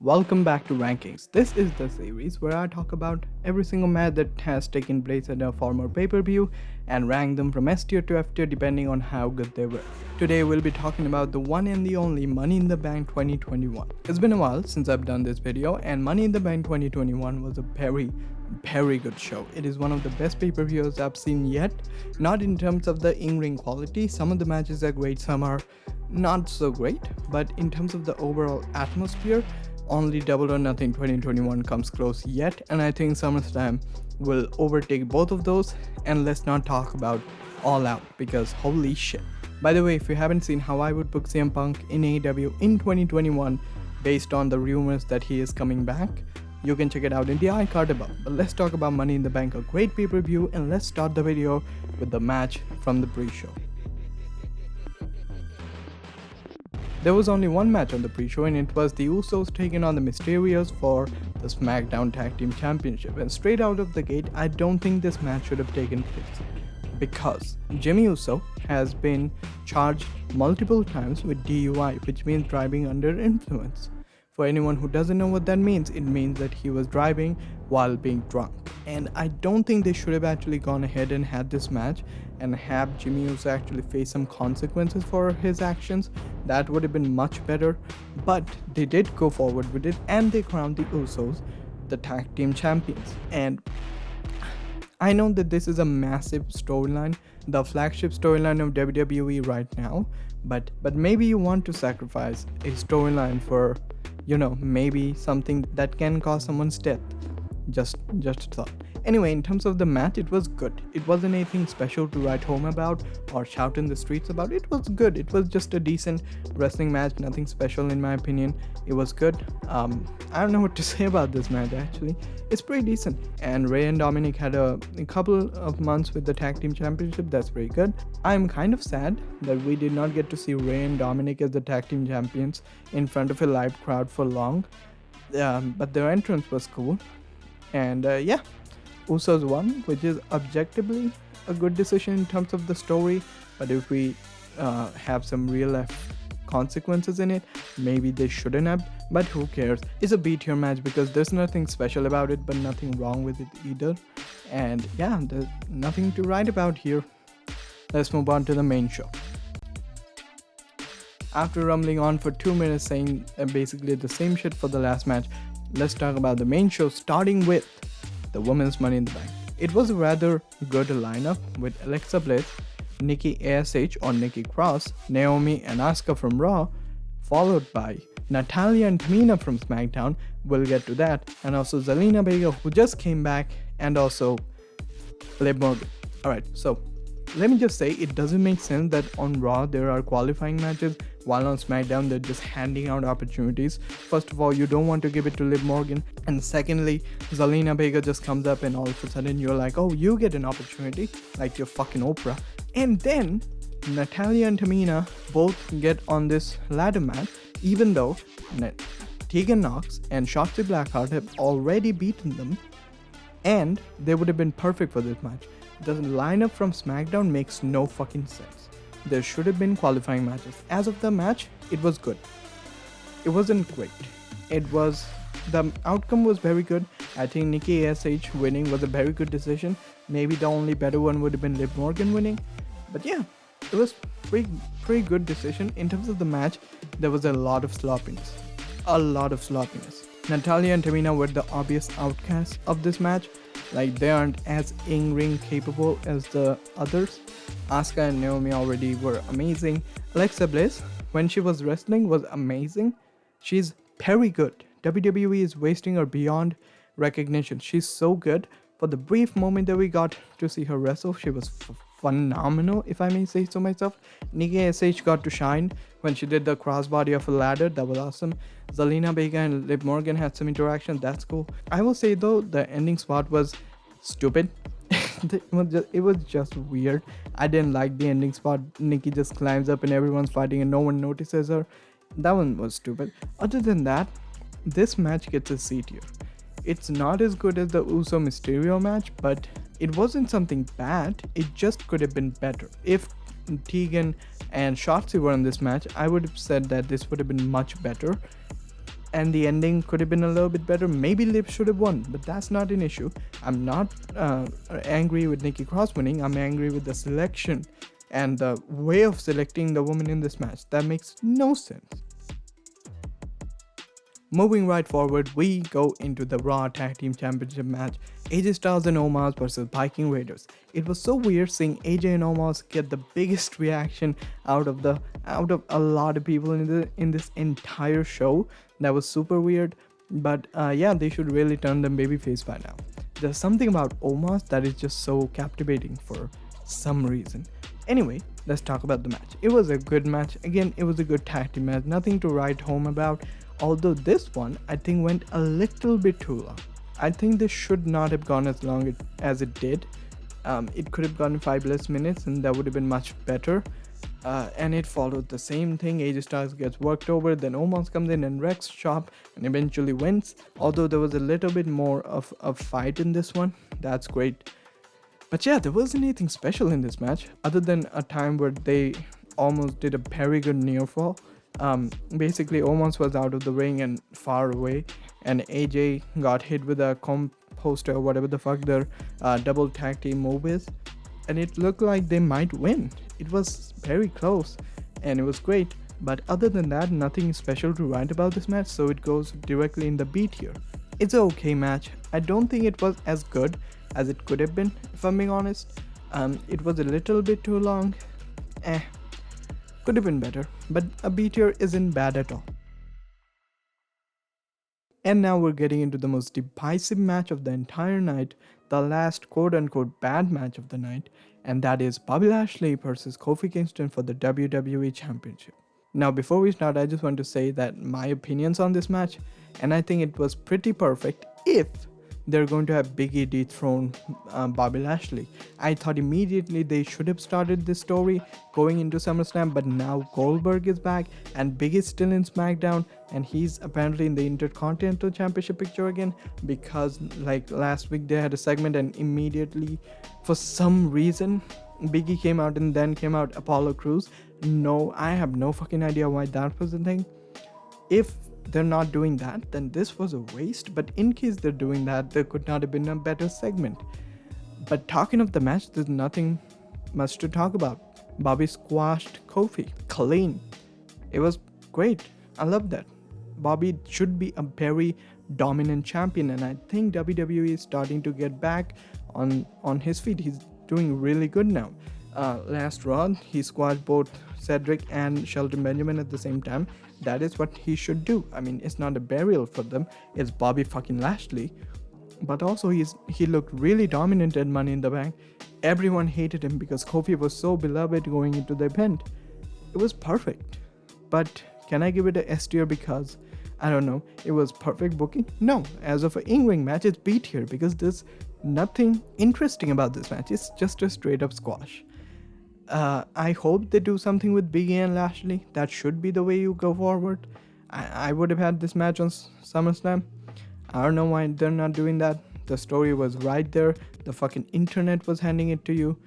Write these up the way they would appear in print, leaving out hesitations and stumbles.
Welcome back to Rankings. This is the series where I talk about every single match that has taken place at a former pay per view and rank them from S tier to F tier depending on how good they were. Today we'll be talking about the one and the only Money in the Bank 2021. It's been a while since I've done this video, and Money in the Bank 2021 was a very good show. It is one of the best pay-per-views I've seen yet. Not in terms of the in-ring quality, some of the matches are great, some are not so great, but in terms of the overall atmosphere, only Double or Nothing 2021 comes close yet, and I think SummerSlam will overtake both of those. And let's not talk about All Out because holy shit. By the way, if you haven't seen how I would book CM Punk in AEW in 2021 based on the rumors that he is coming back, you can check it out in the iCard above. But let's talk about Money in the Bank, a great pay-per-view, and let's start the video with the match from the pre-show. There was only one match on the pre-show, and it was the Usos taking on the Mysterios for the SmackDown Tag Team Championship. And straight out of the gate, I don't think this match should have taken place because Jimmy Uso has been charged multiple times with DUI, which means driving under influence. For anyone who doesn't know what that means, it means that he was driving while being drunk. And I don't think they should have actually gone ahead and had this match and have Jimmy Uso actually face some consequences for his actions. That would have been much better. But they did go forward with it, and they crowned the Usos the tag team champions. And I know that this is a massive storyline, the flagship storyline of WWE right now, but maybe you want to sacrifice a storyline for, maybe something that can cause someone's death. Just a thought. Anyway, in terms of the match, it was good. It wasn't anything special to write home about or shout in the streets about. It was good. It was just a decent wrestling match, nothing special in my opinion. It was good. I don't know what to say about this match actually. It's pretty decent. And Rhea and Dominic had a couple of months with the tag team championship. That's pretty good. I'm kind of sad that we did not get to see Rhea and Dominic as the tag team champions in front of a live crowd for long. But their entrance was cool. And Usos won, which is objectively a good decision in terms of the story. But if we have some real life consequences in it, maybe they shouldn't have. But who cares? It's a B-tier match because there's nothing special about it, but nothing wrong with it either. And yeah, there's nothing to write about here. Let's move on to the main show. After rumbling on for 2 minutes saying basically the same shit for the last match, let's talk about the main show, starting with the Women's Money in the Bank. It was a rather good lineup with Alexa Bliss, Nikki ASH or Nikki Cross, Naomi and Asuka from Raw, followed by Natalya and Tamina from SmackDown. We'll get to that. And also Zelina Vega, who just came back, and also Liv Morgan. Alright, so let me just say, it doesn't make sense that on Raw there are qualifying matches while on SmackDown they're just handing out opportunities. First of all, you don't want to give it to Liv Morgan, and secondly, Zelina Vega just comes up and all of a sudden you're like, oh, you get an opportunity, like you're fucking Oprah. And then Natalya and Tamina both get on this ladder match, even though Tegan Knox and Shotzi Blackheart have already beaten them, and they would have been perfect for this match. The lineup from SmackDown makes no fucking sense. There should have been qualifying matches. As of the match, it was good. It wasn't great. The outcome was very good. I think Nikki ASH winning was a very good decision. Maybe the only better one would have been Liv Morgan winning. But yeah, it was pretty good decision. In terms of the match, there was a lot of sloppiness. Natalya and Tamina were the obvious outcasts of this match. Like, they aren't as in-ring capable as the others. Asuka and Naomi already were amazing. Alexa Bliss, when she was wrestling, was amazing. She's very good. WWE is wasting her beyond recognition. She's so good. For the brief moment that we got to see her wrestle, she was phenomenal, if I may say so myself. Nikki ASH got to shine when she did the crossbody of a ladder. That was awesome. Zelina Vega and Liv Morgan had some interaction. That's cool. I will say though, the ending spot was stupid. It was just weird. I didn't like the ending spot. Nikki just climbs up and everyone's fighting and no one notices her. That one was stupid. Other than that, this match gets a C tier. It's not as good as the Uso Mysterio match, but it wasn't something bad. It just could have been better. If Tegan and Shotzi were in this match, I would have said that this would have been much better. and the ending could have been a little bit better. Maybe Liv should have won, but that's not an issue. I'm not angry with Nikki Cross winning. I'm angry with the selection and the way of selecting the woman in this match. That makes no sense. Moving right forward, we go into the Raw Tag Team Championship match, AJ Styles and Omos versus Viking Raiders. It was so weird seeing AJ and Omos get the biggest reaction out of a lot of people in this entire show. That was super weird, but yeah, they should really turn them babyface by now. There's something about Omos that is just so captivating for some reason. Anyway, let's talk about the match. It was a good match. Again, it was a good tag team match. Nothing to write home about. Although this one, I think, went a little bit too long. I think this should not have gone as long as it did. It could have gone 5 less minutes and that would have been much better. And it followed the same thing. AJ Styles gets worked over, then Omos comes in and wrecks shop and eventually wins. Although there was a little bit more of a fight in this one. That's great. But yeah, there wasn't anything special in this match other than a time where they almost did a very good near fall. Basically Omos was out of the ring and far away, and AJ got hit with a composter or whatever the fuck their double tag team move is, and it looked like they might win. It was very close and it was great, but other than that, nothing special to write about this match, so it goes directly in the B tier. It's an okay match. I don't think it was as good as it could have been, if I'm being honest. It was a little bit too long. Could have been better, but a B tier isn't bad at all. And now we're getting into the most divisive match of the entire night, the last quote-unquote bad match of the night, and that is Bobby Lashley versus Kofi Kingston for the WWE Championship. Now before we start, I just want to say that my opinions on this match, and I think it was pretty perfect if they're going to have Big E dethrone Bobby Lashley. I thought immediately they should have started this story going into SummerSlam, but now Goldberg is back and Big E is still in SmackDown, and he's apparently in the Intercontinental Championship picture again, because like last week they had a segment and immediately for some reason Big E came out and then came out Apollo Crews. No, I have no fucking idea why that was the thing. If they're not doing that, then this was a waste, but in case they're doing that, there could not have been a better segment. But talking of the match, there's nothing much to talk about. Bobby squashed Kofi clean. It was great. I love that. Bobby should be a very dominant champion, and I think WWE is starting to get back on his feet. He's doing really good now. Last Raw, he squashed both Cedric and Shelton Benjamin at the same time. That is what he should do. I mean, it's not a burial for them. It's Bobby fucking Lashley. But also he looked really dominant at Money in the Bank. Everyone hated him because Kofi was so beloved going into the event. It was perfect. But can I give it a S tier because, I don't know, it was perfect booking? No. As of an in-ring match, it's B tier because there's nothing interesting about this match. It's just a straight up squash. I hope they do something with Big E and Lashley. That should be the way you go forward. I would have had this match on SummerSlam. I don't know why they're not doing that. The story was right there. The fucking internet was handing it to you.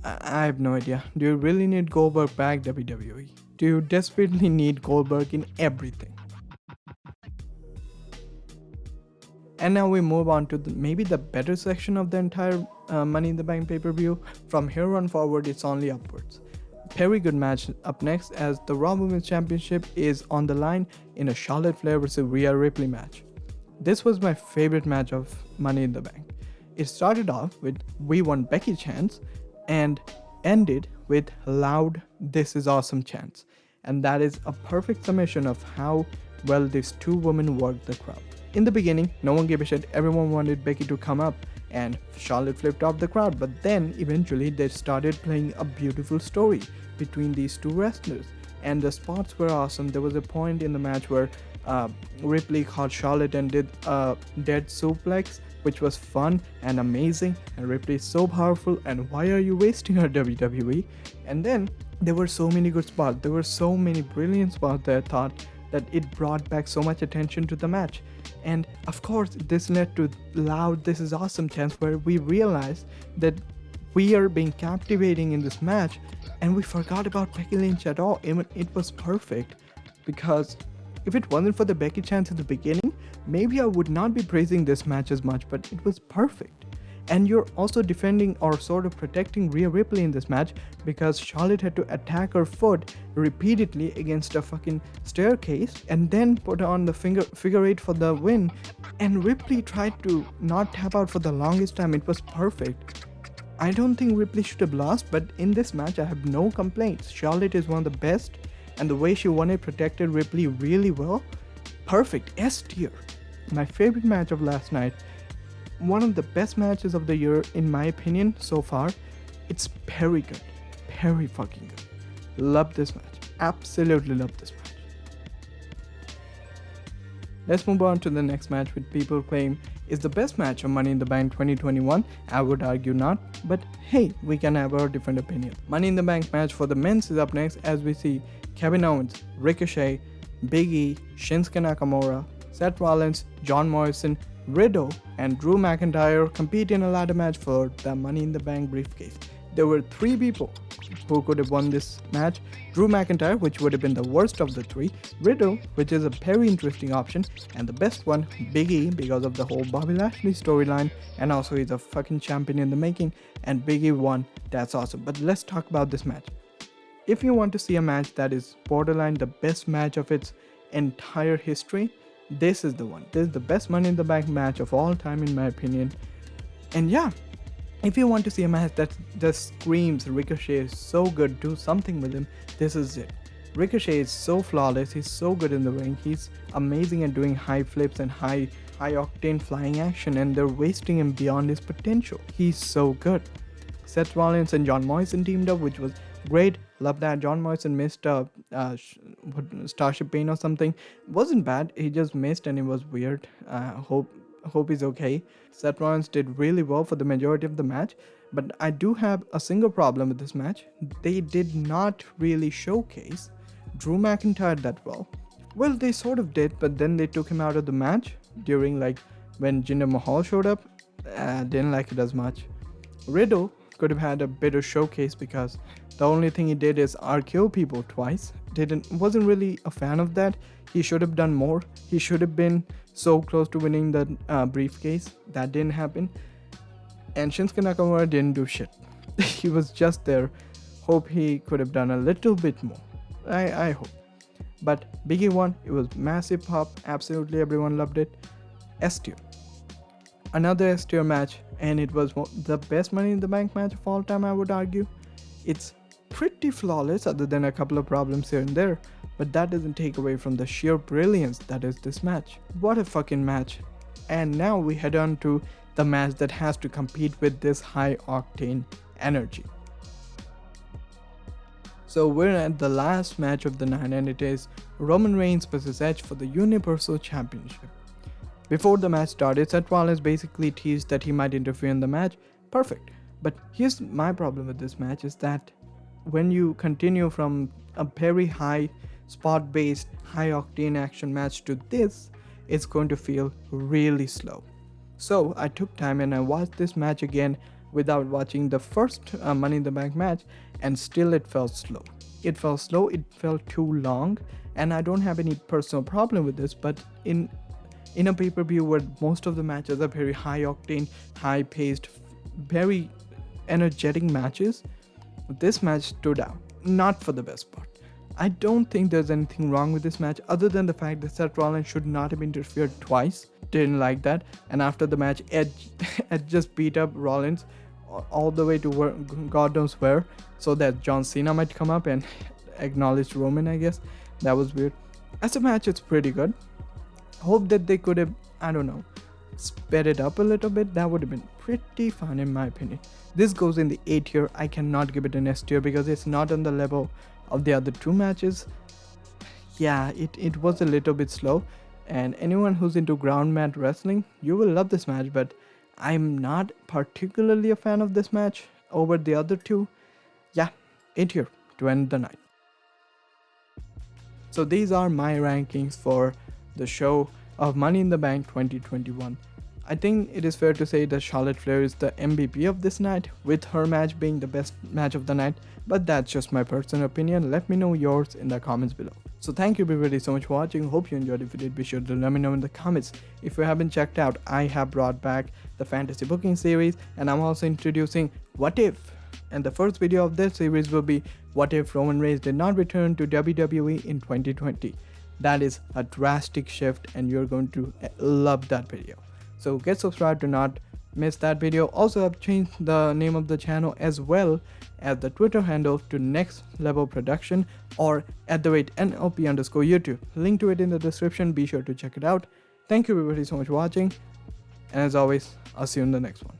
I have no idea. Do you really need Goldberg back, WWE? Do you desperately need Goldberg in everything? And now we move on to maybe the better section of the entire Money in the Bank pay-per-view. From here on forward, it's only upwards. Very good match up next as the Raw Women's Championship is on the line in a Charlotte Flair vs Rhea Ripley match. This was my favorite match of Money in the Bank. It started off with "We Want Becky" chants and ended with loud "This is awesome" chants. And that is a perfect summation of how well these two women worked the crowd. In the beginning, no one gave a shit. Everyone wanted Becky to come up and Charlotte flipped off the crowd, but then eventually they started playing a beautiful story between these two wrestlers, and the spots were awesome. There was a point in the match where Ripley caught Charlotte and did a dead suplex, which was fun and amazing, and Ripley is so powerful, and why are you wasting her, WWE? And then there were so many good spots. There were so many brilliant spots that I thought that it brought back so much attention to the match. And of course, this led to loud "This is awesome" chants where we realized that we are being captivating in this match, and we forgot about Becky Lynch at all. It was perfect because If it wasn't for the Becky chance at the beginning, maybe I would not be praising this match as much, but it was perfect. And you're also defending or sort of protecting Rhea Ripley in this match because Charlotte had to attack her foot repeatedly against a fucking staircase and then put on the figure eight for the win. And Ripley tried to not tap out for the longest time. It was perfect. I don't think Ripley should have lost, but in this match I have no complaints. Charlotte is one of the best, and the way she won it protected Ripley really well. Perfect. S tier. My favorite match of last night. One of the best matches of the year in my opinion so far. It's very good. Very fucking good. Love this match. Absolutely love this match. Let's move on to the next match, which people claim is the best match of Money in the Bank 2021. I would argue not, but hey, we can have our different opinion. Money in the Bank match for the men's is up next as we see Kevin Owens, Ricochet, Big E, Shinsuke Nakamura, Seth Rollins, John Morrison, Riddle, and Drew McIntyre compete in a ladder match for the Money in the Bank briefcase. There were 3 people who could have won this match. Drew McIntyre, which would have been the worst of the 3, Riddle, which is a very interesting option, and the best one, Big E, because of the whole Bobby Lashley storyline, and also he's a fucking champion in the making, and Big E won. That's awesome. But let's talk about this match. If you want to see a match that is borderline the best match of its entire history, this is the one. This is the best Money in the Bank match of all time in my opinion. And yeah, if you want to see a match that just screams Ricochet is so good, do something with him, this is it. Ricochet is so flawless, he's so good in the ring, he's amazing at doing high flips and high octane flying action, and they're wasting him beyond his potential. He's so good. Seth Rollins and John Morrison teamed up, which was great. Love that. John Morrison missed Starship Pain or something. Wasn't bad. He just missed and it was weird. Hope he's okay. Seth Rollins did really well for the majority of the match, but I do have a single problem with this match. They did not really showcase Drew McIntyre that well. Well, they sort of did, but then they took him out of the match during when Jinder Mahal showed up. Didn't like it as much. Riddle could have had a better showcase because the only thing he did is RKO people twice. Wasn't really a fan of that. He should have done more. He should have been so close to winning the briefcase. That didn't happen. And Shinsuke Nakamura didn't do shit. He was just there. Hope he could have done a little bit more. I hope. But Big E won. It was massive pop. Absolutely everyone loved it. S tier. Another S tier match, and it was the best Money in the Bank match of all time, I would argue. It's pretty flawless other than a couple of problems here and there, but that doesn't take away from the sheer brilliance that is this match. What a fucking match. And now we head on to the match that has to compete with this high octane energy. So we're at the last match of the night, and it is Roman Reigns vs Edge for the Universal Championship. Before the match started, Seth Rollins basically teased that he might interfere in the match. Perfect. But here's my problem with this match is that when you continue from a very high spot-based, high-octane action match to this, it's going to feel really slow. So I took time and I watched this match again without watching the first Money in the Bank match, and still it felt slow. It felt slow, it felt too long, and I don't have any personal problem with this, but in a pay-per-view where most of the matches are very high-octane, high-paced, very energetic matches, this match stood out. Not for the best part. I don't think there's anything wrong with this match other than the fact that Seth Rollins should not have interfered twice. Didn't like that. And after the match, Edge just beat up Rollins all the way to God knows where, so that John Cena might come up and acknowledge Roman, I guess. That was weird. As a match, it's pretty good. Hope that they could have, I don't know, sped it up a little bit. That would have been pretty fun in my opinion. This goes in the A tier. I cannot give it an S tier because it's not on the level of the other 2 matches. Yeah, it was a little bit slow, and anyone who's into ground mat wrestling, you will love this match, but I'm not particularly a fan of this match over the other 2. Yeah, A tier to end the night. So these are my rankings for the show of Money in the Bank 2021. I think it is fair to say that Charlotte Flair is the MVP of this night, with her match being the best match of the night, but that's just my personal opinion. Let me know yours in the comments below. So thank you everybody so much for watching. Hope you enjoyed. If you did, be sure to let me know in the comments. If you haven't checked out, I have brought back the fantasy booking series, and I'm also introducing What If. And the first video of this series will be what if Roman Reigns did not return to WWE in 2020. That is a drastic shift and you're going to love that video. So get subscribed to not miss that video. Also, I've changed the name of the channel as well as the Twitter handle to Next Level Production or @NLP_YouTube. Link to it in the description. Be sure to check it out. Thank you everybody so much for watching. And as always, I'll see you in the next one.